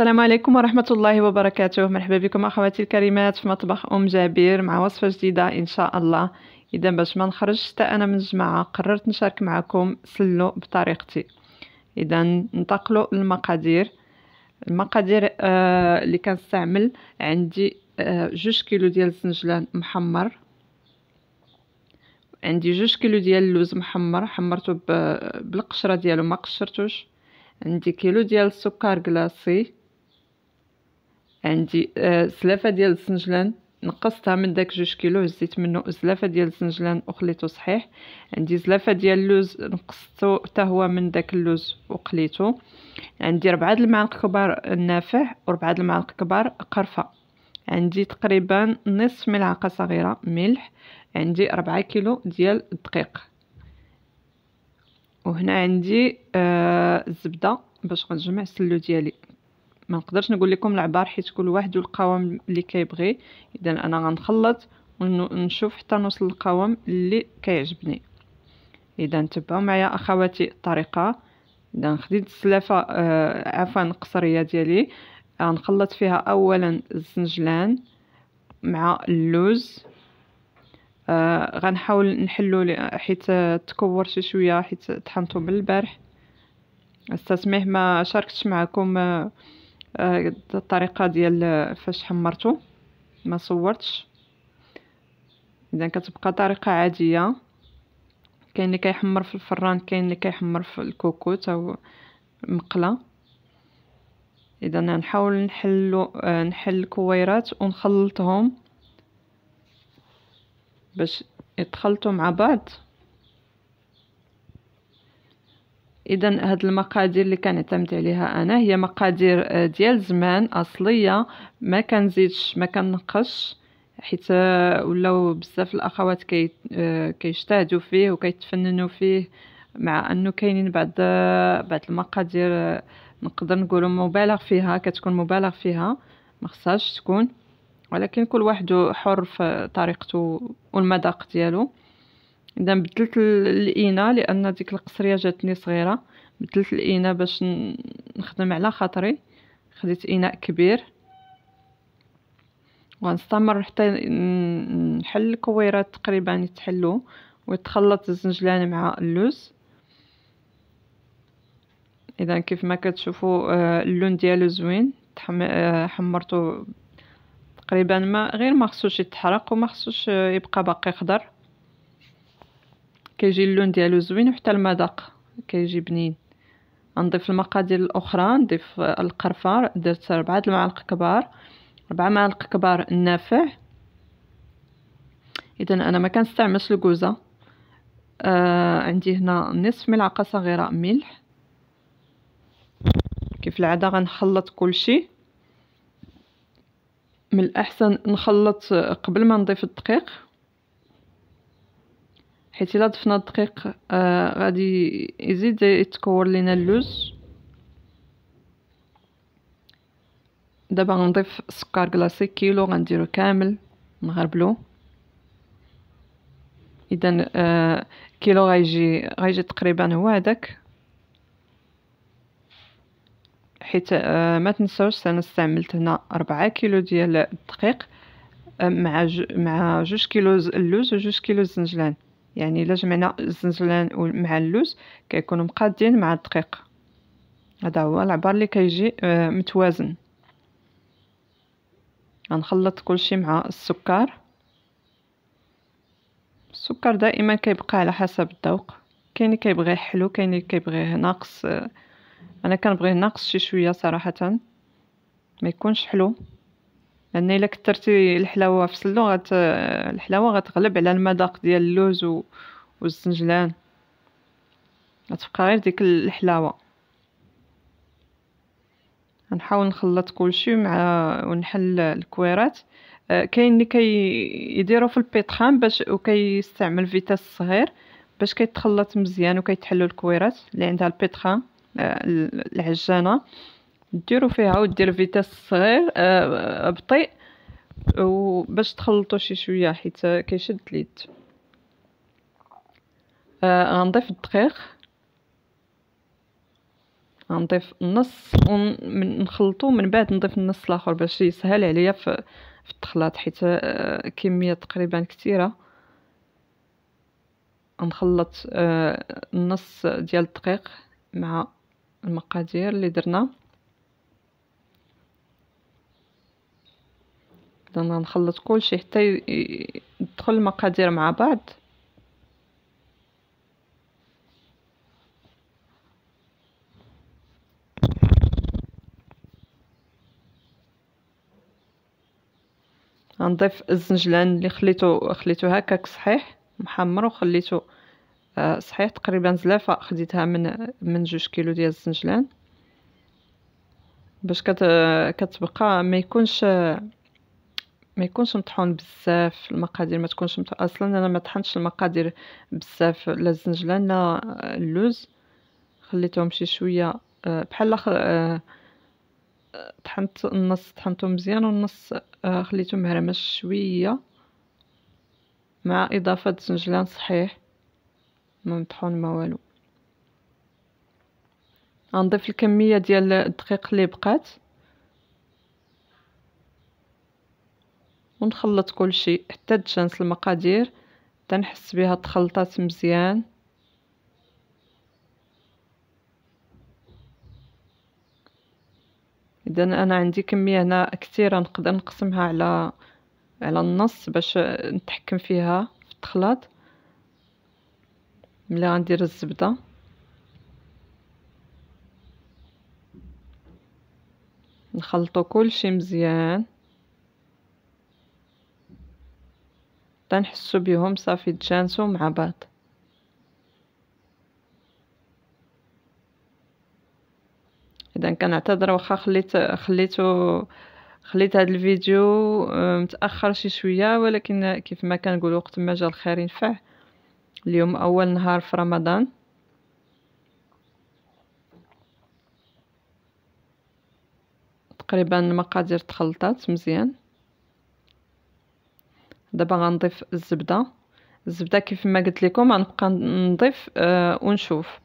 السلام عليكم ورحمة الله وبركاته. مرحبا بكم أخواتي الكريمات في مطبخ أم جابر مع وصفة جديدة إن شاء الله. إذا باش ما نخرجش حتى أنا من الجماعة قررت نشارك معكم سلو بطريقتي. إذا ننتقلوا للمقادير. المقادير اللي كنستعمل عندي 2 كيلو ديال الزنجلان محمر، عندي 2 كيلو ديال اللوز محمر حمرته بالقشرة ديالو ما قشرتوش، عندي كيلو ديال السكر كلاصي، عندي زلافه ديال الزنجلان نقصتها من داك 2 كيلو، هزيت منه زلافه ديال الزنجلان وخليته صحيح. عندي زلافه ديال اللوز نقصته حتى هو من داك اللوز وقليته. عندي 4 المعالق كبار النافع و4 المعالق كبار قرفه. عندي تقريبا نصف ملعقه صغيره ملح. عندي 4 كيلو ديال الدقيق. وهنا عندي الزبده باش غنجمع السلو ديالي. ما نقدرش نقول لكم العبار حيت كل واحد والقوام اللي كيبغي. اذا انا غنخلط ونشوف حتى نوصل للقوام اللي كيعجبني. اذا تبعوا معايا اخواتي الطريقه. اذا خديت السلافه عفوا القصريه ديالي، غنخلط فيها اولا الزنجلان مع اللوز. غنحاول نحلو حيت تكور شويه حيت طحنته بالبارح. استسمح ما شاركتش معكم الطريقه ديال فاش حمرته، ما صورتش. اذا كتبقى طريقه عاديه. كاين اللي كيحمر في الفران، كاين اللي كيحمر في الكوكوت او مقله. اذا نحاول نحل الكويرات ونخلطهم باش يتخلطوا مع بعض. اذا هاد المقادير اللي كنعتمد عليها انا هي مقادير ديال زمان اصليه، ما كنزيدش ما كنقصش، حيت ولاو بزاف الاخوات كيجتهدوا فيه وكيتفننوا فيه، مع انه كاينين بعض المقادير نقدر نقولوا مبالغ فيها، كتكون مبالغ فيها ما خصهاش تكون، ولكن كل واحد حر في طريقته والمذاق ديالو. اذا بدلت الاناء لان ديك القصريه جاتني صغيره، بدلت الاناء باش نخدم على خاطري. خديت اناء كبير وغنستمر حتى نحل الكويرات تقريبا يتحلوا ويتخلط الزنجلان مع اللوز. اذا كيف ما كتشوفوا اللون ديالو زوين. حمرته تقريبا ما خصوش يتحرق وما خصوش يبقى باقي خضر. كيجي اللون ديالو زوين وحتى المذاق كيجي بنين. نضيف المقادير الاخرى. نضيف القرفه، درت 4 المعالق كبار، 4 معالق كبار النافع. اذا انا ما كنستعملش الكوزه. عندي هنا نصف ملعقه صغيره ملح. كيف العاده غنخلط كل شيء. من الاحسن نخلط قبل ما نضيف الدقيق، حيت الا ضفنا الدقيق غادي يزيد يتكور لينا اللوز. دابا غنضيف السكر كلاصي كيلو، غنديرو كامل نغربلو. اذا كيلو غيجي تقريبا هو هذاك، حيت ما تنساوش انا استعملت هنا 4 كيلو ديال الدقيق مع 2 كيلو اللوز و2 كيلو الزنجلان. يعني الا جمعنا الزنجلان مع اللوز كيكونوا مقادين مع الدقيق. هذا هو العبار اللي كيجي متوازن. غنخلط كلشي مع السكر. السكر دائما كيبقى على حسب الذوق، كاين اللي كيبغيه حلو، كاين اللي كيبغيه ناقص. انا كنبغيه ناقص شي شويه صراحه، ما يكونش حلو، لان الا كثرتي الحلاوه في سلو الحلاوه غتغلب على المذاق ديال اللوز والزنجلان، غتبقى غير ديك الحلاوه. غنحاول نخلط كلشي مع ونحل الكويرات. كاين اللي كيديروا في البيطخام باش وكيستعمل فيتاس صغير باش كيتخلط مزيان وكيتحلوا الكويرات. اللي عندها البيطخام العجانه ديروا فيها ودير فيتاس صغير بطيء وباش تخلطوا شي شويه حيت كيشد اليد. غنضيف الدقيق. غنضيف النص ونخلطو، من بعد نضيف النص الاخر باش يسهل عليا في التخلاط، حيت كميه تقريبا كثيره. نخلط النص ديال الدقيق مع المقادير اللي درنا. اذا غنخلط كلشي حتى يدخل المقادير مع بعض. غنضيف الزنجلان اللي خليته هكاك صحيح محمر، وخليته صحيح تقريبا زلافه، خديتها من 2 كيلو ديال الزنجلان، باش كتبقى ما يكونش مطحون بزاف. المقادير ما تكونش اصلا انا ما طحنتش المقادير بزاف، لا الزنجلان لا اللوز، خليتهم شي شويه بحال طحنت النص، طحنته مزيان، والنص خليته مهرمش شويه مع اضافه زنجلان صحيح ما مطحون ما والو. غنضيف الكميه ديال الدقيق اللي بقات ونخلط كلشي حتى تجانس المقادير، تنحس بها تخلطات مزيان. اذا انا عندي كميه هنا كثيره، نقدر نقسمها على النص باش نتحكم فيها في التخلاط. ملي غندير الزبده نخلطو كلشي مزيان تنحسو بهم صافي تجانسو مع بعض. اذا كنعتذر واخا خليت هذا الفيديو متاخر شي شويه، ولكن كيف ما كنقول وقت ما جا الخير ينفع. اليوم اول نهار في رمضان، تقريبا المقادير تخلطات مزيان. دابا غنضيف الزبده كيف ما قلت لكم، غنبقى نضيف ونشوف،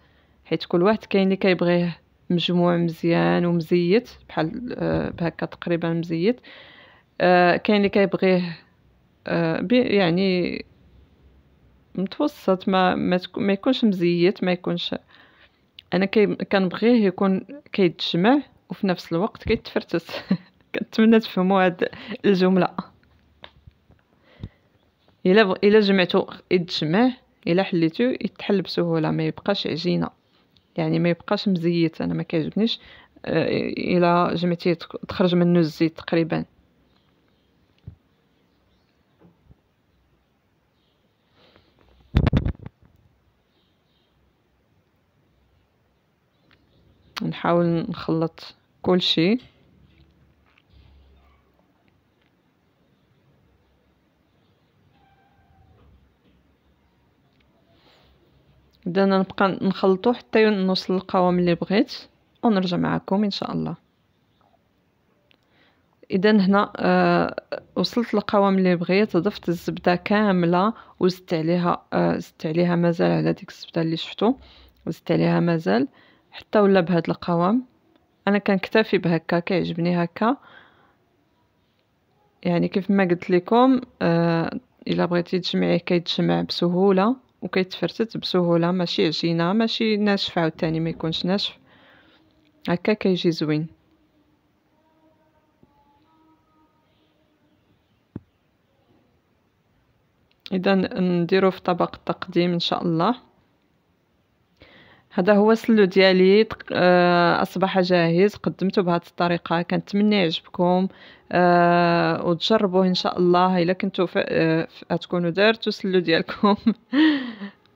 حيت كل واحد كاين اللي كيبغيه مجموع مزيان ومزيت بحال بهكا تقريبا مزيت، كاين اللي كيبغيه يعني متوسط، ما يكونش مزيت، ما يكونش. انا كنبغيه يكون كيتجمع وفي نفس الوقت كيتفرتس. كنتمنى تفهموا هاد الجمله. الا جمعته يتجمع، الا حليته يتحل بسهوله، ما يبقاش عجينه، يعني ما يبقاش مزيت. انا ما كيعجبنيش الا جمعتيه تخرج منه الزيت تقريبا. نحاول نخلط كل شيء. اذا نبقى نخلطو حتى نوصل للقوام اللي بغيت ونرجع معكم ان شاء الله. اذا هنا وصلت للقوام اللي بغيت، ضفت الزبده كامله وزدت عليها مازال على ديك الزبده اللي شفتو، زدت عليها مازال حتى ولا بهذا القوام. انا كنكتفي بهكا، كيعجبني هكا. يعني كيف ما قلت لكم الا بغيتي تجمعيه كيتجمع بسهوله وكيتفرتت بسهوله، ماشي عجينه، ماشي ناشف، عاوتاني ما يكونش ناشف، هكا كيجي زوين. اذا نديرو في طبق التقديم ان شاء الله. هذا هو السلو ديالي، اصبح جاهز. قدمته بهذه الطريقه، كنتمنى يعجبكم وتجربوه ان شاء الله. الا كنتو تكونوا دارتوا السلو ديالكم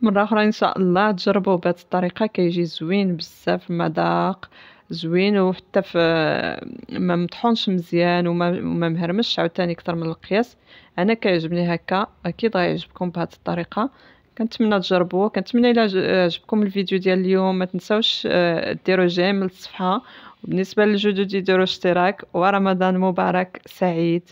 مره اخرى ان شاء الله تجربوه بهذه الطريقه، كيجي زوين بزاف، المذاق زوين، وحتى ما مطحونش مزيان وما مهرمش عاوتاني اكثر من القياس. انا كيعجبني هكا، اكيد غيعجبكم بهذه الطريقه. كنتمنى تجربوه. كنتمنى الى عجبكم الفيديو ديال اليوم ما تنساوش ديروا جيم للصفحه، وبالنسبه للجدد يديروا اشتراك. ورمضان مبارك سعيد.